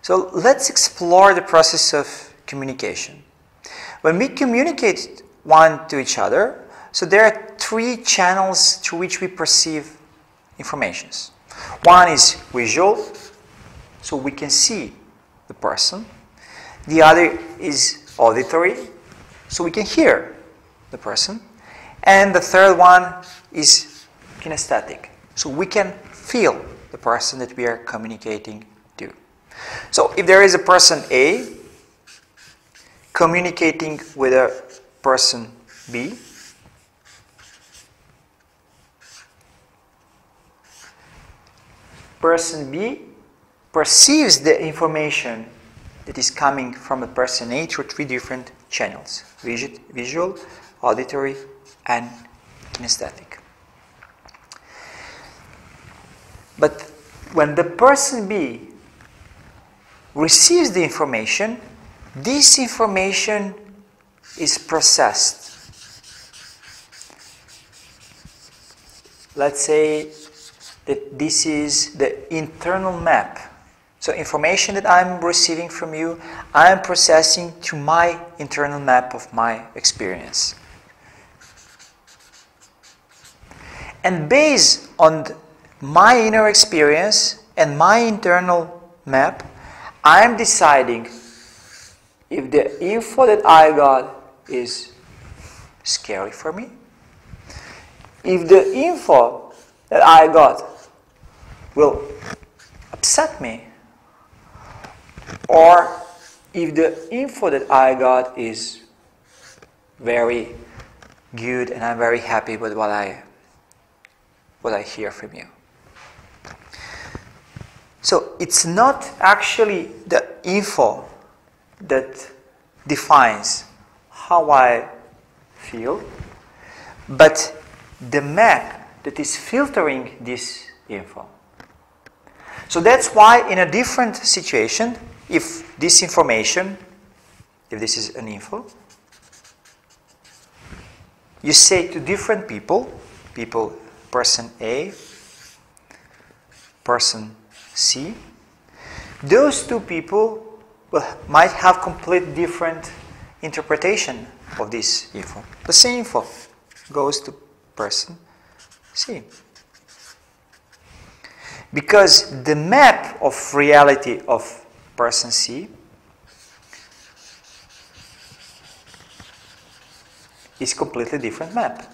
So let's explore the process of communication. When we communicate one to each other, so there are three channels through which we perceive informations. One is visual, so we can see the person. The other is auditory, so we can hear the person. And the third one is kinesthetic, so we can feel the person that we are communicating to. So if there is a person A communicating with a person B, person B perceives the information that is coming from a person A through three different channels: visual, auditory, and kinesthetic. But when the person B receives the information, this information is processed. Let's say that this is the internal map. So information that I'm receiving from you, I'm processing to my internal map of my experience. And based on my inner experience and my internal map, I'm deciding if the info that I got is scary for me, if the info that I got will upset me, or if the info that I got is very good and I'm very happy with what I hear from you. So it's not actually the info that defines how I feel, but the map that is filtering this info. So that's why in a different situation, if this information, if this is an info, you say to different people, person A, person C, those two people might have complete different interpretation of this info. The same info goes to person C. Because the map of reality of person C is completely different map.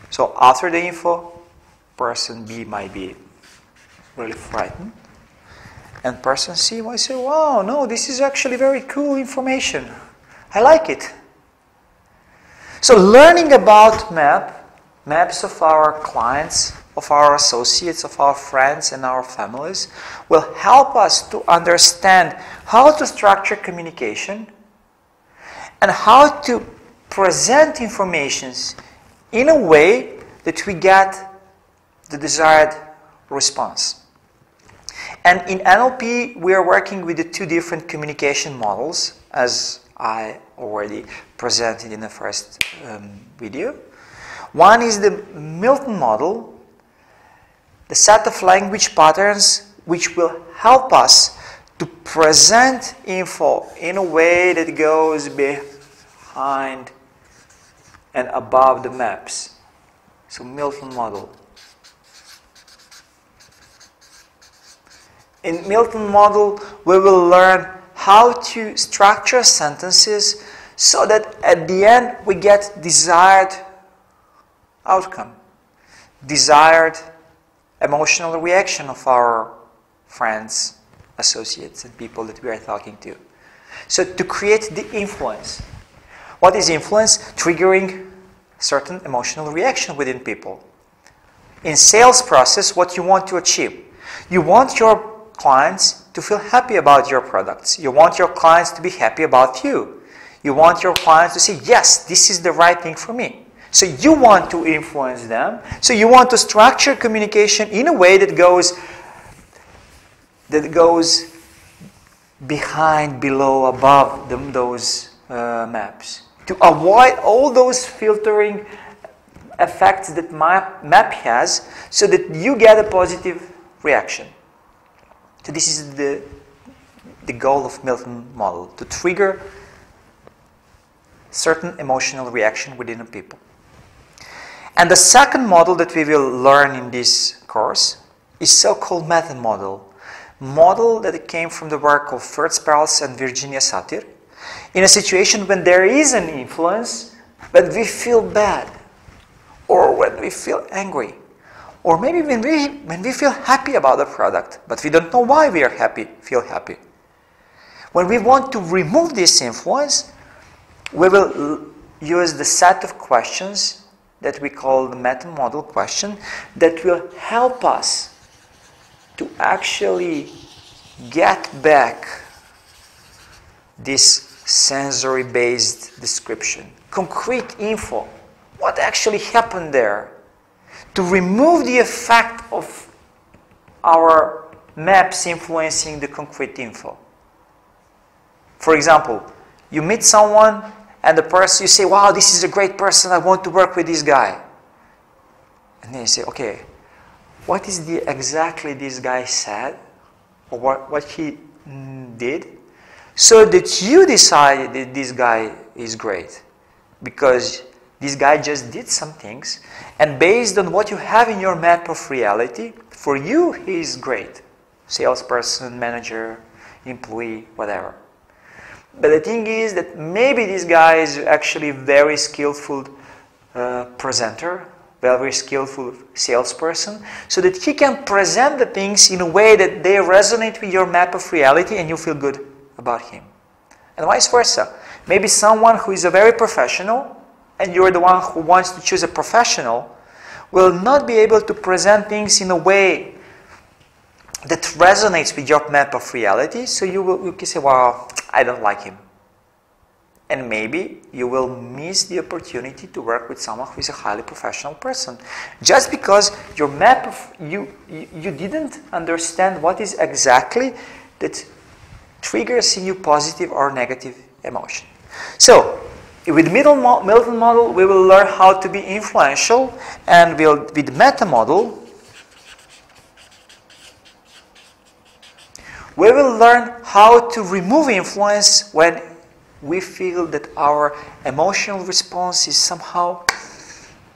So after the info, person B might be really frightened, and person C might say, wow, no, this is actually very cool information. I like it. So learning about maps of our clients, of our associates, of our friends and our families will help us to understand how to structure communication and how to present informations in a way that we get the desired response. And in NLP, we are working with the two different communication models, as I already presented in the first video. One is the Milton model, the set of language patterns which will help us to present info in a way that goes behind and above the maps. So Milton model. In Milton model, we will learn how to structure sentences so that at the end we get desired outcome, desired emotional reaction of our friends, associates, and people that we are talking to. So to create the influence. What is influence? Triggering certain emotional reaction within people. In sales process, what you want to achieve? You want your clients to feel happy about your products. You want your clients to be happy about you. You want your clients to say, yes, this is the right thing for me. So you want to influence them. So you want to structure communication in a way that goes behind, below, above those maps. To avoid all those filtering effects that map has, so that you get a positive reaction. So this is the goal of Milton model, to trigger certain emotional reaction within a people. And the second model that we will learn in this course is so-called method model. Model that came from the work of Fritz Perls and Virginia Satir. In a situation when there is an influence, but we feel bad, or when we feel angry, or maybe when we feel happy about the product, but we don't know why we are feel happy. When we want to remove this influence, we will use the set of questions that we call the meta model question that will help us to actually get back this sensory-based description, concrete info, what actually happened there, to remove the effect of our maps influencing the concrete info. For example, you meet someone and the person, you say, wow, this is a great person, I want to work with this guy. And then you say, okay, what is exactly this guy said, or what he did, so that you decide that this guy is great? Because this guy just did some things, and based on what you have in your map of reality, for you, he is great. Salesperson, manager, employee, whatever. But the thing is that maybe this guy is actually very skillful presenter, very skillful salesperson, so that he can present the things in a way that they resonate with your map of reality and you feel good about him. And vice versa. Maybe someone who is a very professional and you're the one who wants to choose a professional will not be able to present things in a way that resonates with your map of reality, so you can say, wow, I don't like him. And maybe you will miss the opportunity to work with someone who is a highly professional person. Just because your map of, you didn't understand what is exactly that triggers in you positive or negative emotion. So, with Milton model, we will learn how to be influential, and with meta model, we will learn how to remove influence when we feel that our emotional response is somehow,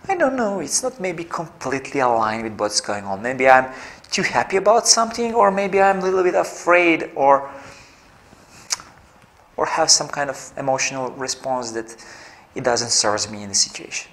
I don't know, it's not maybe completely aligned with what's going on. Maybe I'm too happy about something, or maybe I'm a little bit afraid, or have some kind of emotional response that it doesn't serve me in the situation.